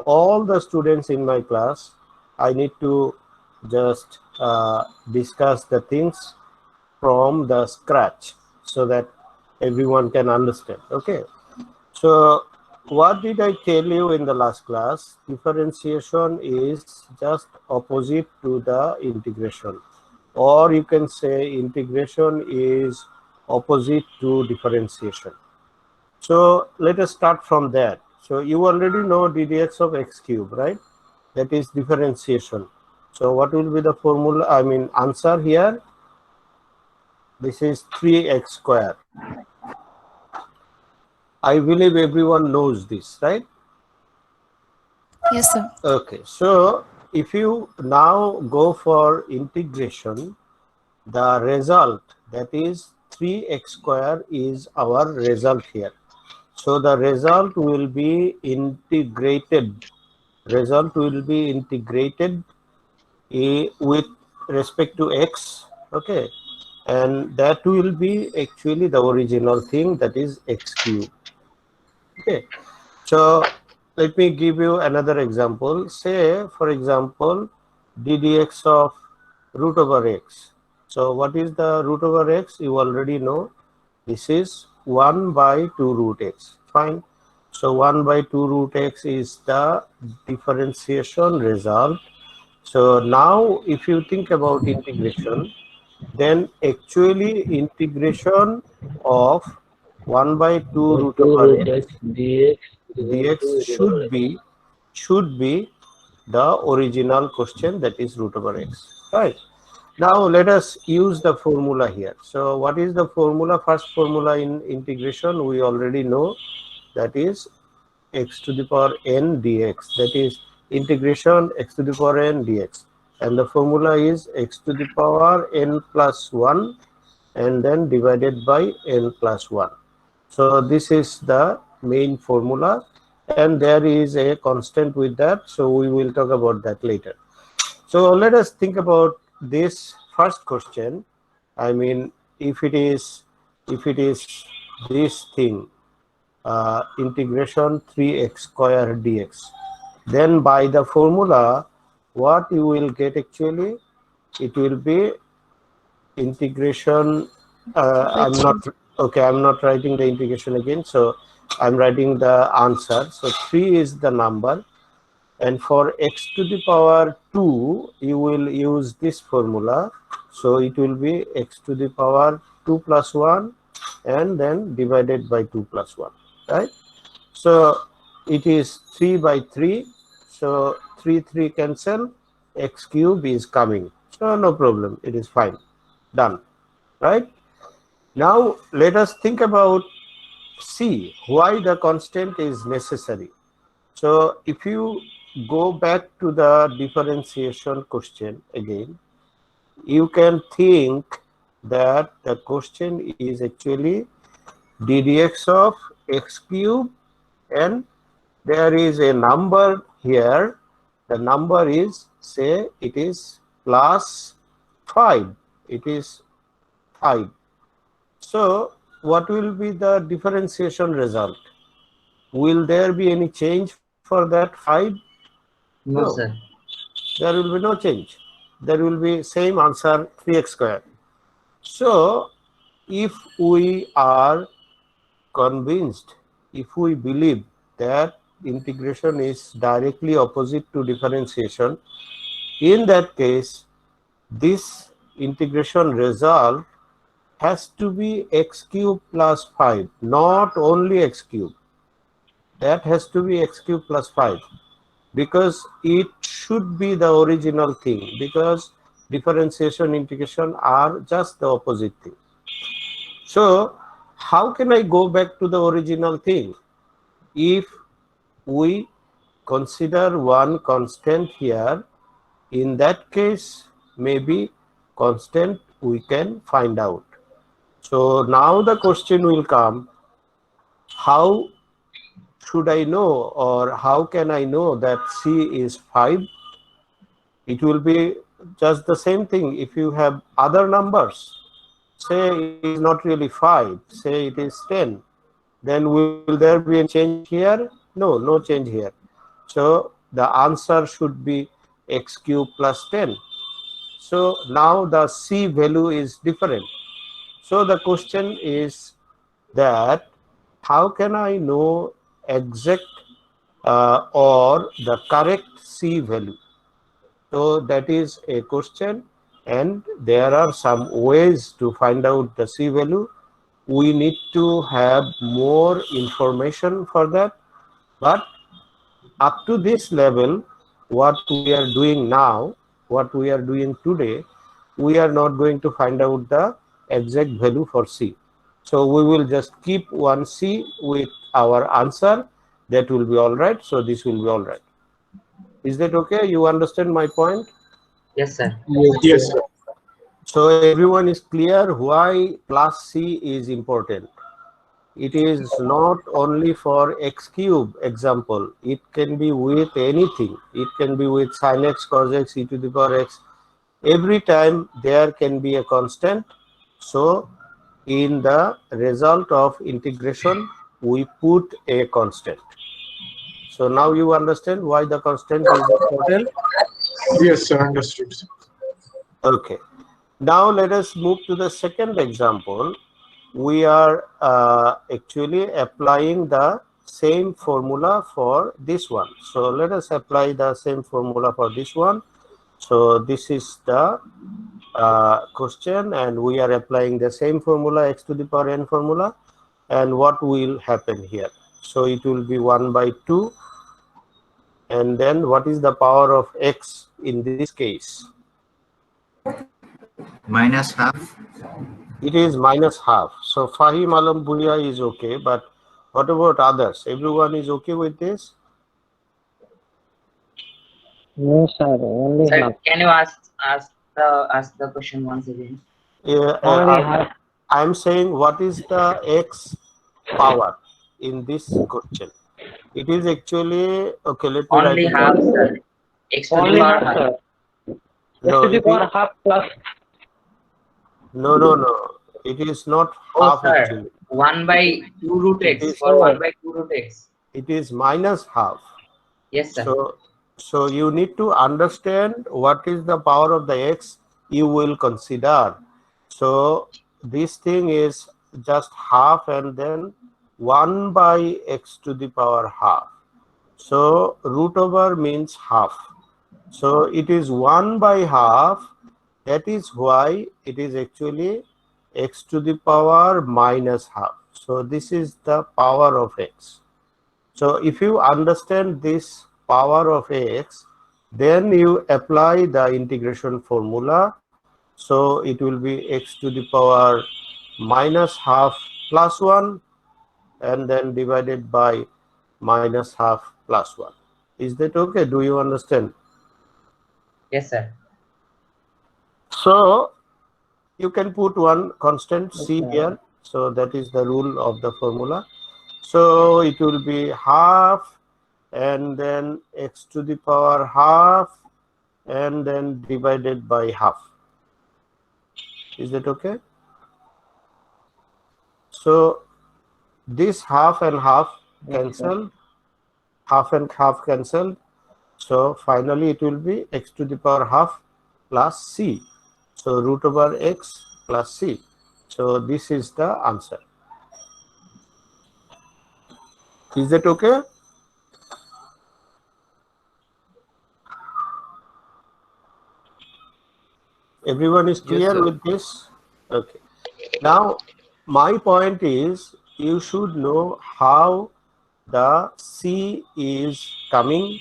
all the students in my class, I need to just discuss the things from the scratch so that everyone can understand. Okay. So what did I tell you in the last class? Differentiation is just opposite to the integration, or you can say integration is opposite to differentiation. So let us start from that. So you already know ddx of x cube, right? That is differentiation. So what will be the formula? I mean answer here. This is 3x square. I believe everyone knows this, right? Yes, sir. Okay, so if you now go for integration, the result, that is 3x square, is our result here. So the result will be integrated. Result will be integrated with respect to x. Okay, and that will be actually the original thing, that is x cube. Okay, so let me give you another example. Say, for example, ddx of root over x. So what is the root over x? You already know. This is 1 by 2 root x. Fine. So 1 by 2 root x is the differentiation result. So now if you think about integration, then actually integration of 1 by 2 by root 2 over root x x dx equal dx to root over should x. be the original question, that is root over x, right? Now let us use the formula here. So what is the formula? First formula in integration we already know, that is x to the power n dx, that is integration x to the power n dx, and the formula is x to the power n plus 1 and then divided by n plus 1. So this is the main formula, and there is a constant with that, so we will talk about that later. So let us think about this first question. I mean, if it is this thing, integration 3x square dx, then by the formula what you will get actually, it will be integration. I'm not okay. I'm not writing the integration again, so I'm writing the answer. So 3 is the number, and for x to the power 2 you will use this formula. So it will be x to the power 2 plus 1 and then divided by 2 plus 1, right? So it is 3 by 3. So 3 cancel, x cube is coming. So no problem, it is fine. Done, right? Now let us think about C, why the constant is necessary. So if you go back to the differentiation question again, you can think that the question is actually ddx of x cube, and there is a number here. The number is, say, it is plus 5. It is 5. So what will be the differentiation result? Will there be any change for that 5? No, No, sir. there will be no change. There will be same answer, 3x square. So if we are convinced, if we believe that integration is directly opposite to differentiation, in that case, this integration result has to be x cube plus 5, not only x cube. That has to be x cube plus 5, because it should be the original thing, because differentiation, integration are just the opposite thing. So how can I go back to the original thing? If we consider one constant here, in that case maybe constant we can find out. So now the question will come, how should I know, or how can I know that C is 5? It will be just the same thing if you have other numbers. Say it is not really 5, say it is 10. Then will there be a change here? No, no change here. So the answer should be x cube plus 10. So now the C value is different. So the question is that how can I know exact or the correct C value? So that is a question, and there are some ways to find out the C value. We need to have more information for that, but up to this level, what we are doing now, what we are doing today, we are not going to find out the exact value for C. So we will just keep one C with our answer. That will be all right. So this will be all right. Is that okay? You understand my point? Yes, sir. Yes, sir. So everyone is clear why plus C is important. It is not only for x cube example. It can be with anything. It can be with sin x, cos x, e to the power x. Every time there can be a constant. So in the result of integration, we put a constant. So now you understand why the constant is important. Yes, sir. Understood. Okay. Now let us move to the second example. We are actually applying the same formula for this one. So let us apply the same formula for this one. So this is the question, and we are applying the same formula, x to the power n formula. And what will happen here? So it will be 1 by 2. And then what is the power of x in this case? Minus half. It is minus half. So Fahim Alam Bhuya is okay, but what about others? Everyone is okay with this? No, sir. Only Sir, half. can you ask the question once again? Yeah, Only half. I'm saying what is the x power in this question? It is actually, okay, let me write Only it half, down. sir. X to the Only power half, half. sir. No, X to the it power is, half plus. no. It is not Oh, half sir. actually. 1 by 2 root It x. is, For 1 by 2 root x. it is minus half. Yes, sir. So you need to understand what is the power of the x you will consider. So this thing is just half and then 1 by x to the power half. So root over means half. So it is 1 by half. That is why it is actually x to the power minus half. So this is the power of x. So if you understand this power of x, then you apply the integration formula. So it will be x to the power minus half plus 1 and then divided by minus half plus 1. Is that okay? Do you understand? Yes, sir. So you can put one constant c Okay. here. So that is the rule of the formula. So it will be half and then x to the power half and then divided by half. Is that okay? So this half and half cancel, half and half cancel. So finally it will be x to the power half plus c. So root over x plus c. So this is the answer. Is that okay? Everyone is clear sir. with this? Okay. Now, my point is you should know how the C is coming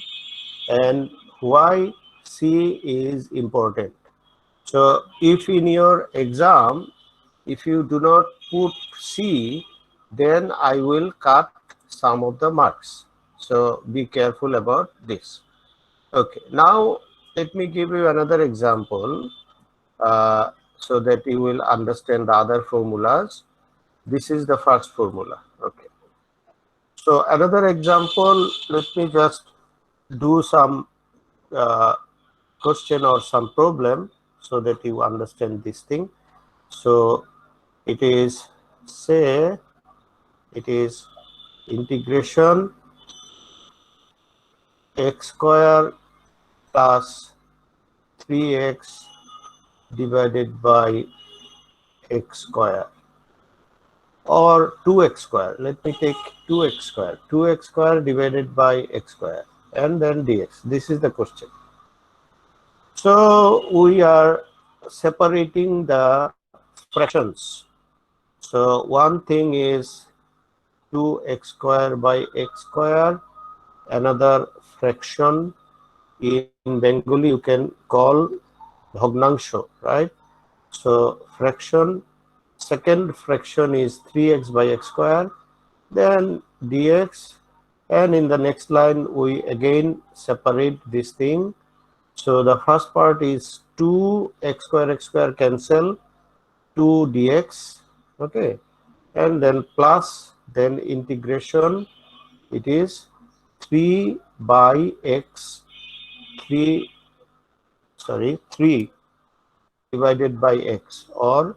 and why C is important. So if in your exam, if you do not put C, then I will cut some of the marks. So be careful about this. Okay, now let me give you another example so that you will understand the other formulas. This is the first formula. Okay. So another example, let me just do some question or some problem so that you understand this thing. So it is, say, it is integration x square plus 3x divided by x square, or 2x square. Let me take 2x square. 2x square divided by x square, and then dx. This is the question. So we are separating the fractions. So one thing is 2x square by x square, another fraction in Bengali you can call bhagnangsho, right? So fraction, second fraction is 3x by x square, then dx, and in the next line we again separate this thing. So the first part is 2x square cancel, 2 dx, okay, and then plus, then integration, it is 3 by x, 3 divided by x, or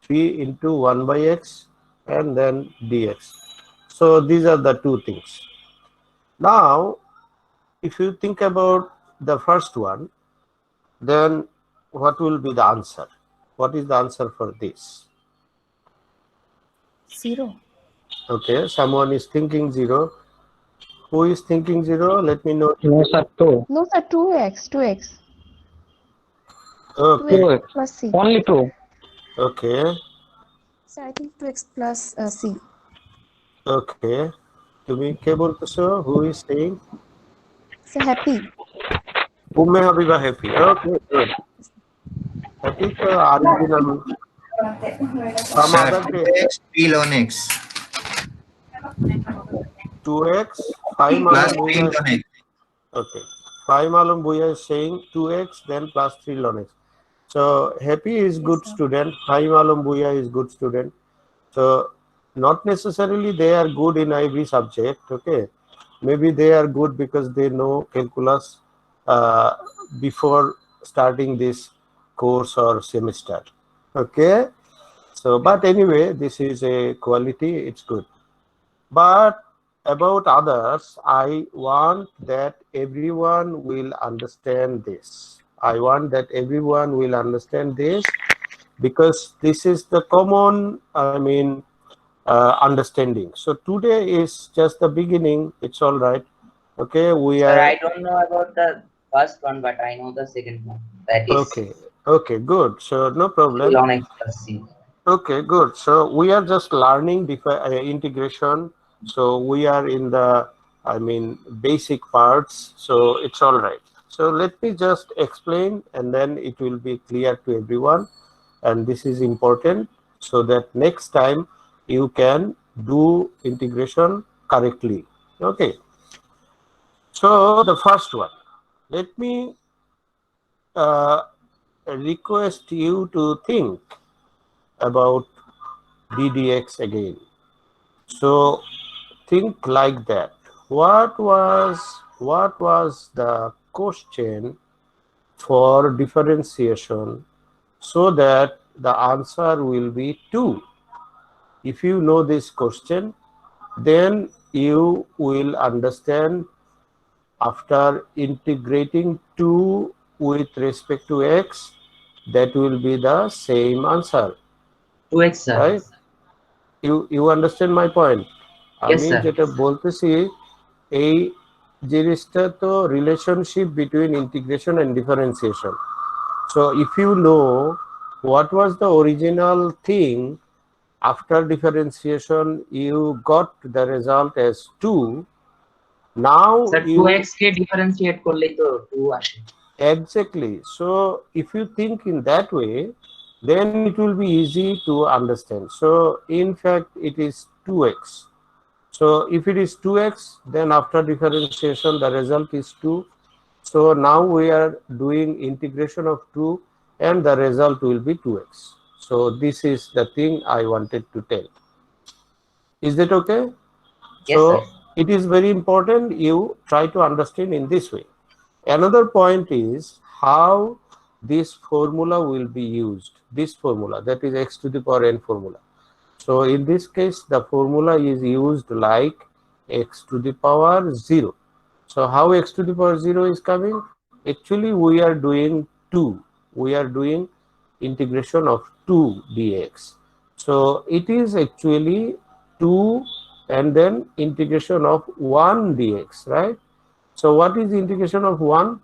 3 into 1 by x, and then dx. So these are the two things. Now if you think about the first one, then what will be the answer? What is the answer for this? 0. Okay, someone is thinking 0. Who is thinking 0? Let me know. No, sir, 2. No, sir, 2x. Okay, 2x. Plus c. Only 2. okay, Sir, I think 2x plus c. okay. তুমি কে বলতেছো? Who is saying? Sir, happy. Umme Habiba happy. Okay, good. Happy to original. Some Sir, other day. 2x, 3 ln x. 2x, 5 Plus Malum 3 Bhuya. ln x. Okay. 5 Malum Bhuya is saying 2x, then plus 3 ln x. So happy is good sir. student. 5 Malum Bhuya is good student. So not necessarily they are good in every subject. Okay. Maybe they are good because they know calculus before starting this course or semester. Okay. So, but anyway, this is a quality, it's good. But about others, I want that everyone will understand this. I want that everyone will understand this, because this is the common, understanding. So today is just the beginning. It's all right. Okay, we Sir, are I don't know about the first one, but I know the second one. That is okay. Okay, good. So no problem. ln x plus c. Okay, good. So we are just learning integration. So we are in the, basic parts. So it's all right. So let me just explain, and then it will be clear to everyone. And this is important, so that next time you can do integration correctly. Okay. So the first one, let me request you to think about ddx again. So think like that. What was the question for differentiation, so that the answer will be 2? If you know this question, then you will understand, after integrating 2 with respect to x, that will be the same answer, 2x, sir. right? You understand my point? Yes, আমি sir. যেটা বলতেছি, এই জিনিসটা তো relationship between integration and differentiation. So if you know what was the original thing, after differentiation you got the result as 2. Now Sir, you 2x K differentiate করলেই তো 2 আসে। exactly. So if you think in that way, then it will be easy to understand. So in fact it is 2x. So if it is 2x, then after differentiation the result is 2. So now we are doing integration of 2, and the result will be 2x. So this is the thing I wanted to tell. Is that okay? Yes, So sir. it is very important you try to understand in this way. Another point is how this formula will be used. This formula, that is x to the power n formula. So in this case, the formula is used like x to the power 0. So how x to the power 0 is coming? Actually, we are doing 2. We are doing integration of 2 dx. So it is actually 2 and then integration of 1 dx, right? So what is the integration of 1?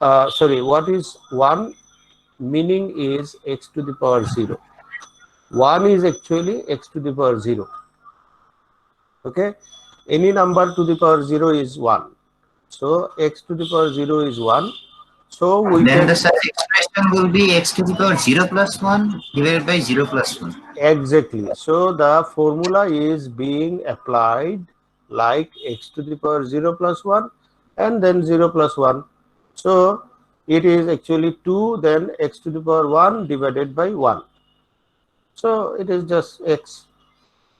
What is 1? Meaning is x to the power 0. 1 is actually x to the power 0. Okay, any number to the power 0 is 1. So x to the power 0 is 1. So we Then can the such expression will be x to the power 0 plus 1 divided by 0 plus 1. exactly. So the formula is being applied like x to the power 0 plus 1 and then 0 plus 1. So it is actually 2 then x to the power 1 divided by 1. So it is just x.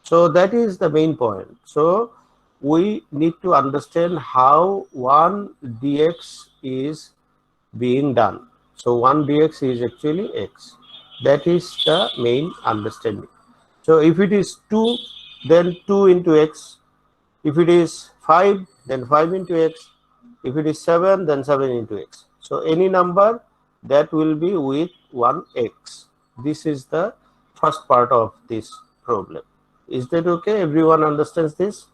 So that is the main point. So we need to understand how 1 dx is being done. So 1 dx is actually x. That is the main understanding. So if it is 2, then 2 into x. If it is 5, then 5 into x. If it is 7, then 7 into x. So any number that will be with 1x. This is the first part of this problem. Is that okay? Everyone understands this?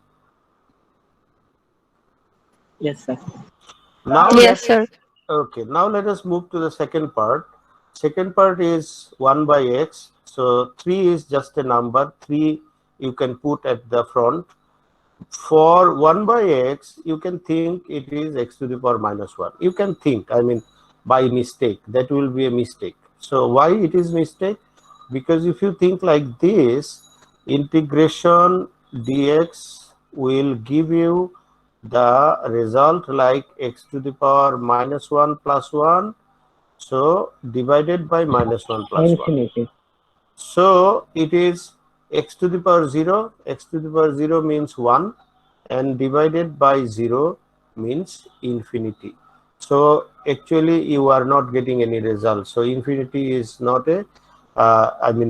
Yes, sir. Now Yes, sir. okay, now let us move to the second part. Second part is 1 by x. So 3 is just a number. 3 you can put at the front. For 1 by x, you can think it is x to the power minus 1. You can think, I mean, by mistake. That will be a mistake. So why it is mistake? Because if you think like this, integration dx will give you the result like x to the power minus 1 plus 1. So divided by minus 1 plus 1. Infinity. So it is x to the power 0. X to the power 0 means 1 and divided by 0 means infinity. So actually you are not getting any result. So infinity is not a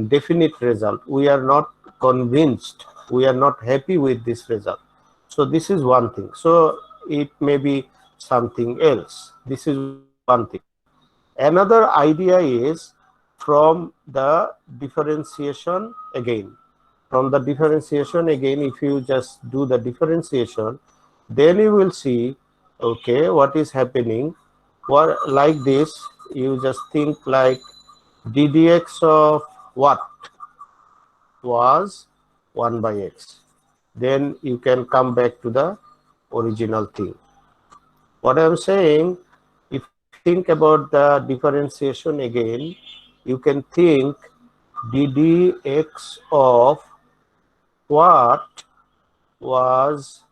definite result. We are not convinced. We are not happy with this result. So this is one thing. So it may be something else. This is one thing. Another idea is from the differentiation again. From the differentiation again, if you just do the differentiation, then you will see, okay, what is happening. What like this, you just think like ddx of what was 1 by x. Then you can come back to the original thing. What I am saying, if you think about the differentiation again, you can think ddx of what was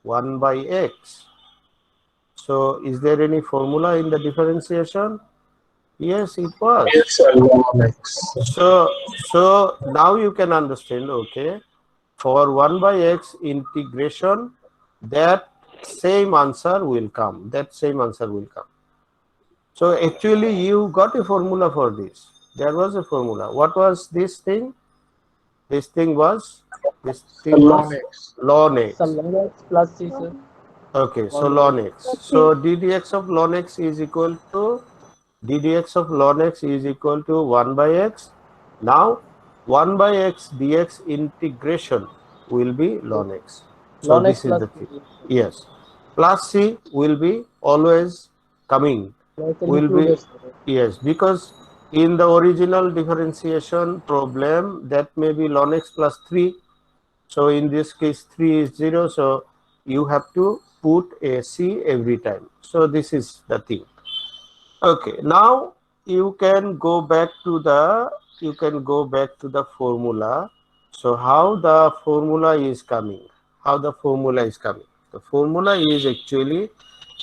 1 by x. So is there any formula in the differentiation? Yes, it was. Yes, sir. Ln x. So now you can understand, okay, for 1 by x integration, that same answer will come. That same answer will come. So actually you got a formula for this. There was a formula. What was this thing? This thing was Ln x. ln x. Some ln x plus c, sir. Okay, so ln x. So ddx of ln x is equal to ddx of ln x is equal to 1 by x. Now 1 by x dx integration will be ln x. So Ln this x is plus the thing. c. Yes. Plus c will be always coming. Like Will be included, sir. yes, because in the original differentiation problem that may be ln x plus 3. So in this case 3 is 0. So you have to put a c every time. So this is the thing. Okay, now you can go back to the formula. So how the formula is coming? How the formula is coming? The formula is actually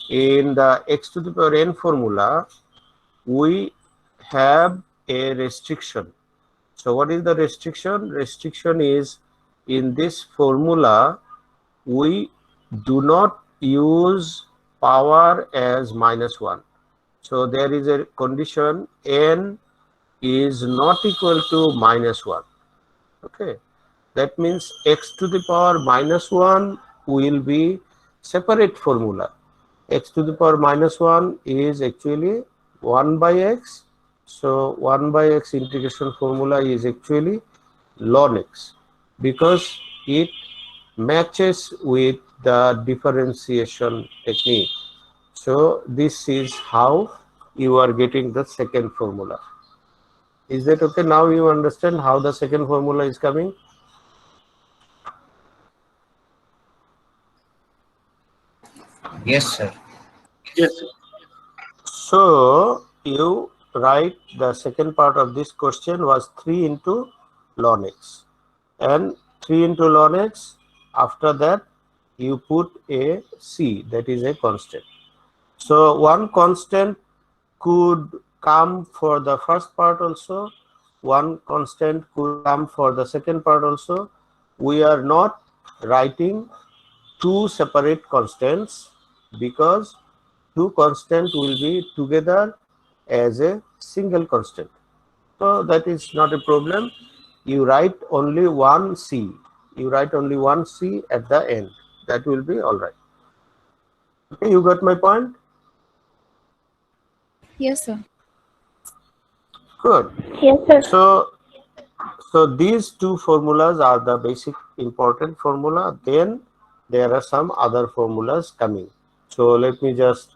in the x to the power n formula. We have a restriction. So what is the restriction? Restriction is in this formula we do not use power as minus 1. So there is a condition n is not equal to minus 1. Okay, that means x to the power minus 1 will be separate formula. x to the power minus 1 is actually 1 by x. So 1 by x integration formula is actually ln x because it matches with the differentiation technique. So this is how you are getting the second formula. Is that okay? Now you understand how the second formula is coming? Yes, sir. Yes, sir. So you write the second part of this question was 3 into ln x, and 3 into ln x, after that you put a c, that is a constant. So one constant could come for the first part also, one constant could come for the second part also. We are not writing two separate constants because two constants will be together as a single constant. So that is not a problem. You write only one c. You write only one c at the end. That will be all right. Okay, you got my point? Yes, sir. Good. Yes, sir. So these two formulas are the basic important formula. Then there are some other formulas coming. So let me just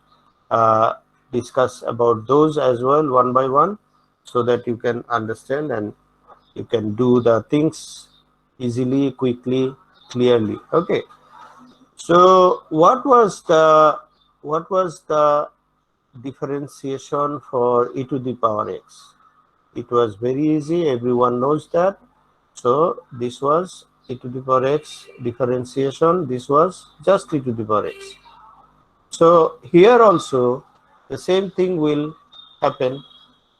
discuss about those as well one by one so that you can understand and you can do the things easily, quickly, clearly. Okay. So what was the differentiation for e to the power x? It was very easy, everyone knows that. So this was e to the power x differentiation, this was just e to the power x. So here also the same thing will happen.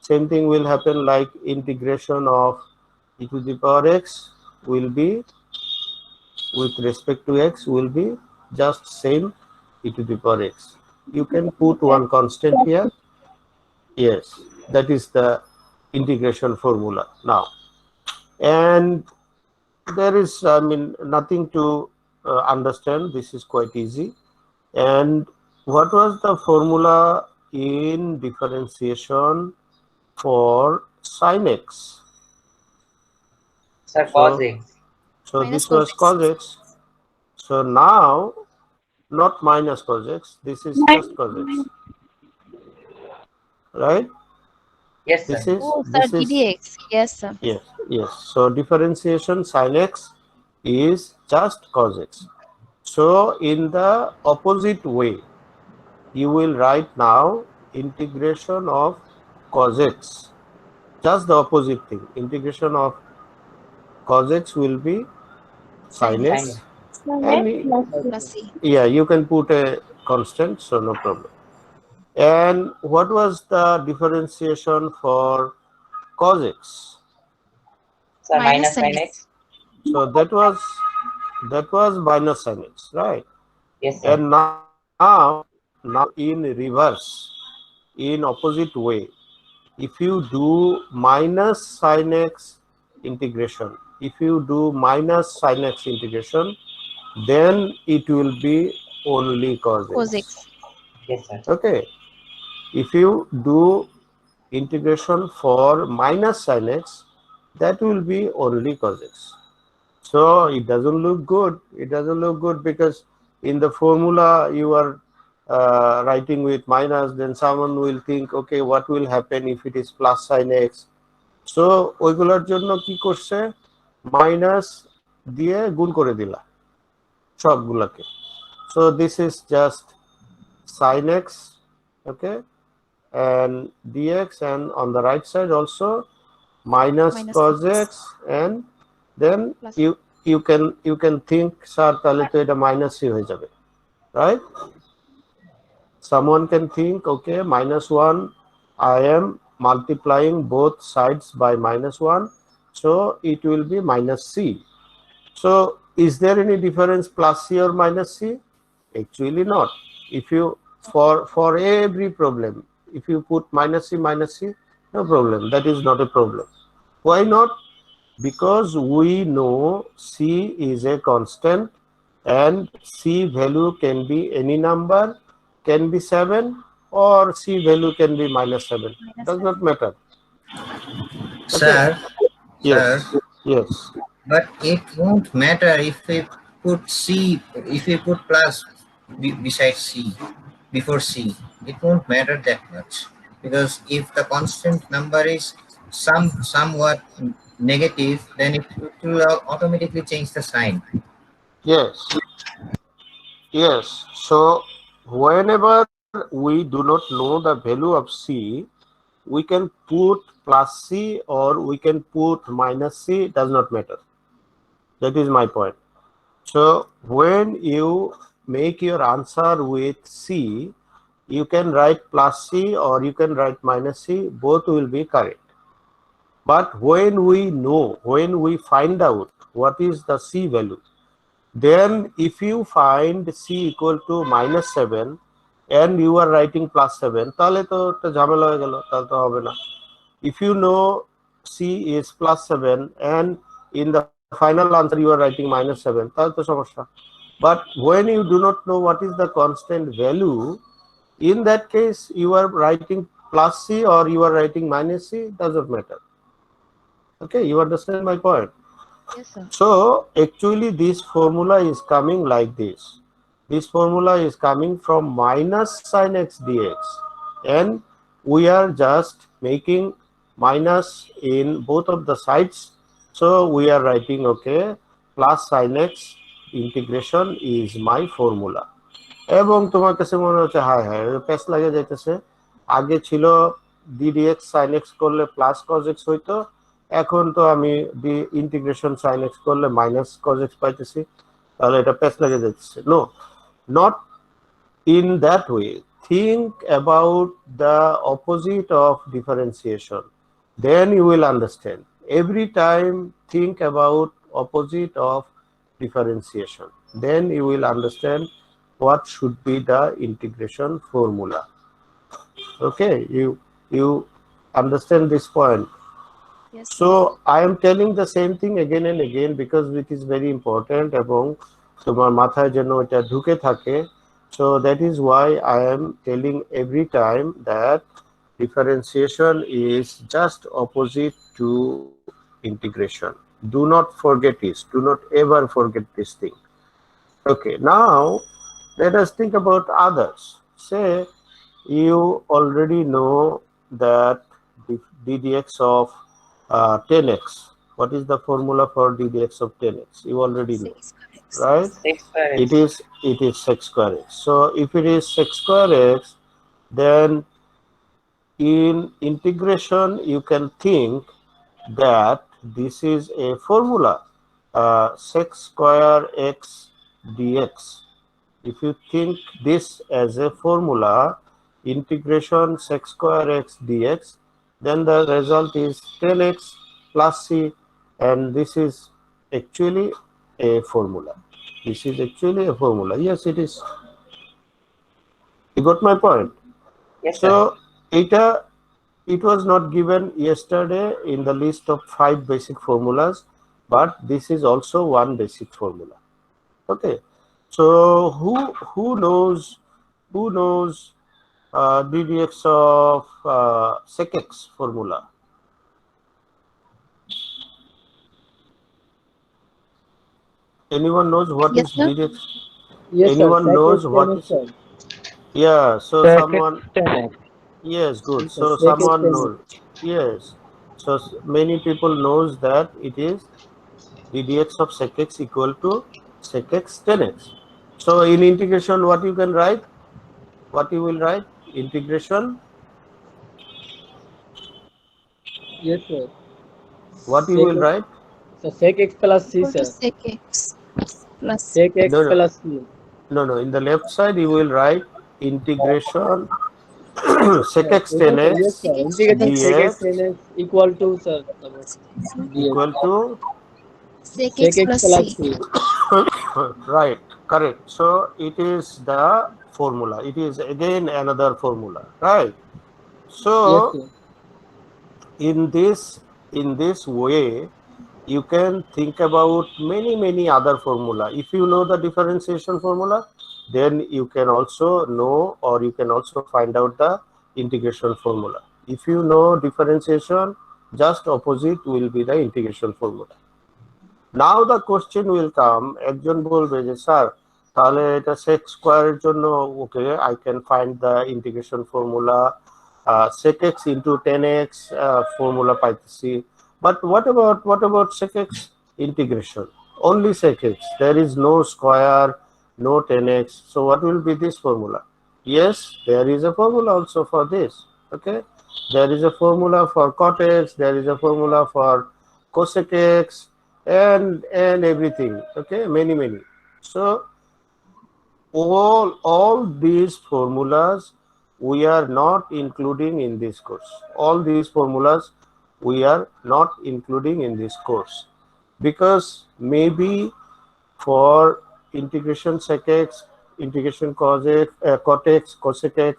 Same thing will happen, like integration of e to the power x will be with respect to x will be just same e to the power x. You can put one constant here. Yes, that is the integration formula now. And there is, I mean, nothing to understand. This is quite easy. And what was the formula in differentiation for sin x? Sir, cos x. So Minus this was cos cos x. So now, not minus cos x, this is just cos x, right? Yes, This sir. is Oh, sir, this is ddx. Yes, sir. yes, yes. So differentiation sin x is just cos x. So in the opposite way, you will write now integration of cos x. Just the opposite thing. Integration of cos x will be sin Sin x. x. And Plus c. yeah, you can put a constant, so no problem. And what was the differentiation for cos x? Sir, Minus minus sin sin x. x. So that was minus sin x, right? Yes, sir. And now in reverse, in opposite way, if you do minus sin x integration, then it will be only cos Cos x. x. Yes, sir. Okay. If you do integration for minus sin x, that will be only cos x. So it doesn't look good. It doesn't look good because in the formula you are writing with minus, then someone will think, okay, what will happen if it is plus sin x? So ওইগুলোর জন্য কি করছে, minus দিয়ে গুণ করে দিলা সবগুলোকে. So this is just sin x, okay, and dx, and on the right side also minus Minus cos cos x, and then Plus. you can think, sir, তাহলে তো এটা minus c হয়ে যাবে, right? Someone can think, okay, minus 1, I am multiplying both sides by minus 1, so it will be minus c. So is there any difference plus c or minus c? Actually not. If you for every problem, if you put minus c, no problem, that is not a problem. Why not? Because we know c is a constant and c value can be any number, can be 7 or C value can be -7. Does not matter. Sir, Yes. sir, Yes. but it won't matter if we put C, if we put plus beside C, before C. It won't matter that much, because if the constant number is somewhat negative, then it will automatically change the sign. Yes. Yes. So whenever we do not know the value of C, we can put plus C or we can put minus C, does not matter. That is my point. So when you make your answer with C, you can write plus C or you can write minus C, both will be correct. But when we know, when we find out what is the C value, then if you find C equal to -7 and you are writing +7, তাহলে তো একটা ঝামেলা হয়ে গেল, তাহলে তো হবে না। If you know C is +7 and in the final answer you are writing -7, তাহলে তো সমস্যা। But when you do not know what is the constant value, in that case you are writing plus C or you are writing minus C, doesn't matter. Okay, you understand my point? Yes, sir. So actually this formula is coming like this. This formula is coming from minus sin x dx, and we are just making minus in both of the sides. So we are writing, okay, plus sin x integration is my formula. এবং তোমার কাছে মনে হচ্ছে হায় হায় প্যাচ লাগে যাইতেছে, আগে ছিল ddx sin x করলে প্লাস cos x হইতো, এখন তো আমি ইন্টিগ্রেশন sin x করলে মাইনাস cos x পাইতেছি, তাহলে এটা প্যাচ লাগে যাইতেছে। No, not in that way. Think about the opposite of differentiation, then you will understand. Every time think about opposite of differentiation, then you will understand what should be the integration formula. Okay, you understand this point? Yes, sir. So I am telling the same thing again and again because it is very important এবং তোমার মাথায় যেন এটা ঢুকে থাকে. So that is why I am telling every time that differentiation is just opposite to integration. Do not forget this. Do not ever forget this thing. Okay, now let us think about others. Say you already know that ddx of 10x. What is the formula for ddx of 10x? You already know, 6 correct. right? 6 square x. It is sec square x. So if it is sec square x, then in integration you can think that this is a formula, sec square x dx. If you think this as a formula, integration sec square x dx, then the result is 10x plus c, and this is actually a formula. This is actually a formula. Yes, it is. You got my point? Yes, sir. So it was not given yesterday in the list of 5 basic formulas, but this is also one basic formula. Okay. So who knows ddx of sec x formula? Anyone knows what Yes, is sir. ddx? Yes, Anyone sir. knows Sec what x is? 10x, Yeah. So sir. someone. Sec x 10x. Yes, good. Yes, sir. So Sec x someone 10x. knows. Yes. So many people knows that it is ddx of sec x equal to sec x 10x. So in integration, what you can write? What you will write? Integration. Yes, sir. What you Sec will x- write? So sec x plus c, Equal to sir. sec x plus Sec x No, no. plus c. No. In the left side, you will write integration sec x Yes, 10x yes, sir. Sec x Integration sec x dx 10x equal to, sir, dx. equal to sec Sec x x plus plus c. c. right, correct. So it is the formula. It is again another formula, right? Yes, So sir. in this way, you can think about many other formula. If you know the differentiation formula, then you can also know, or you can also find out the integration formula. If you know differentiation, just opposite will be the integration formula. Now the question will come, একজন বলবে যে sir তাহলে এটা sec square এর জন্য ওকে I can find the integration formula sec x into 10x formula পাইতেছি, but what about sec x integration? Only sec x, there is no square, no 10x, so what will be this formula? Yes, there is a formula also for this. Okay, there is a formula for cot x, there is a formula for cosec x, and everything. Okay, many. So all these formulas we are not including in this course. All these formulas we are not including in this course, because maybe for integration sec x, integration cos x, cot x, cosec x,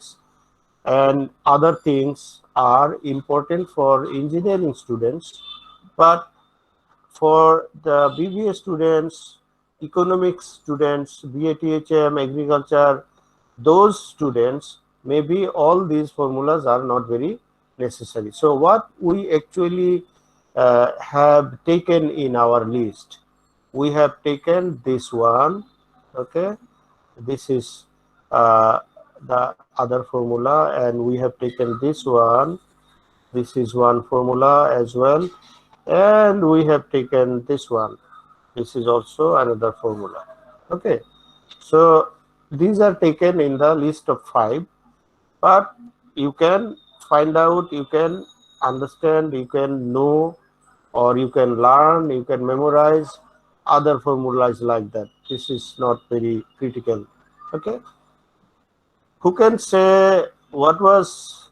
and other things are important for engineering students, but for the BBA students, economics students, BATHM, agriculture, those students, maybe all these formulas are not very necessary. So what we actually have taken in our list, we have taken this one. Okay, this is the other formula, and we have taken this one. This is one formula as well, and we have taken this one. This is also another formula. Okay, so these are taken in the list of 5, but you can find out, you can understand, you can know, or you can learn, you can memorize other formulas like that. This is not very critical. Okay, who can say what was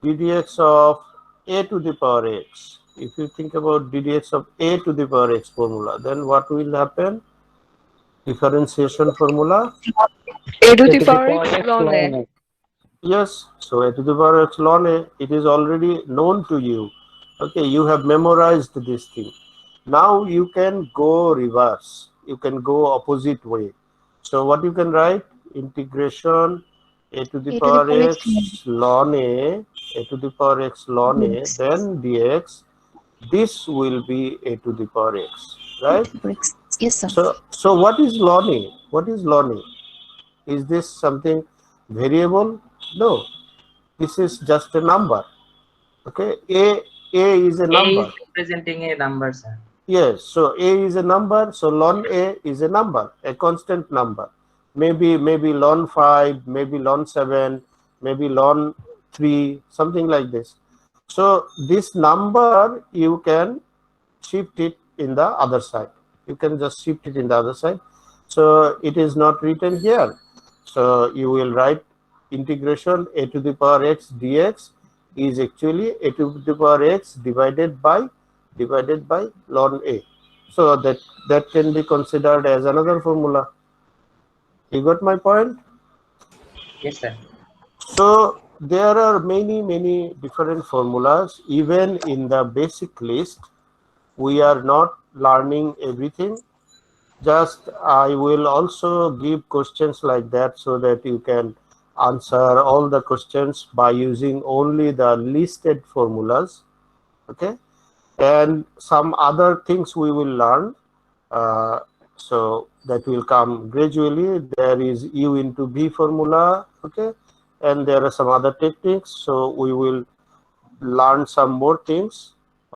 ddx of a to the power x? If you think about ddx of a to the power x formula, then what will happen? Differentiation formula. A to the power x ln a. Yes, so a to the power x ln a, it is already known to you. Okay, you have memorized this thing. Now you can go reverse, you can go opposite way. So what you can write? Integration a to the power x ln a to the power x ln a, then dx. This will be a to the power x, right? Yes, sir. So what is ln a? What is ln a? Is this something variable? No, this is just a number. Okay, a is a number. A is representing a number, sir. Yes, so a is a number, so ln a is a number, a constant number. Maybe ln 5, maybe ln 7, maybe ln 3, something like this. So this number you can shift it in the other side. You can just shift it in the other side. So it is not written here. So you will write integration a to the power x dx is actually a to the power x divided by ln a. So that can be considered as another formula. You got my point? Yes, sir. So there are many different formulas. Even in the basic list, we are not learning everything. Just I will also give questions like that so that you can answer all the questions by using only the listed formulas. Okay, and some other things we will learn. So that will come gradually. There is u into v formula. Okay, and there are some other techniques. So we will learn some more things.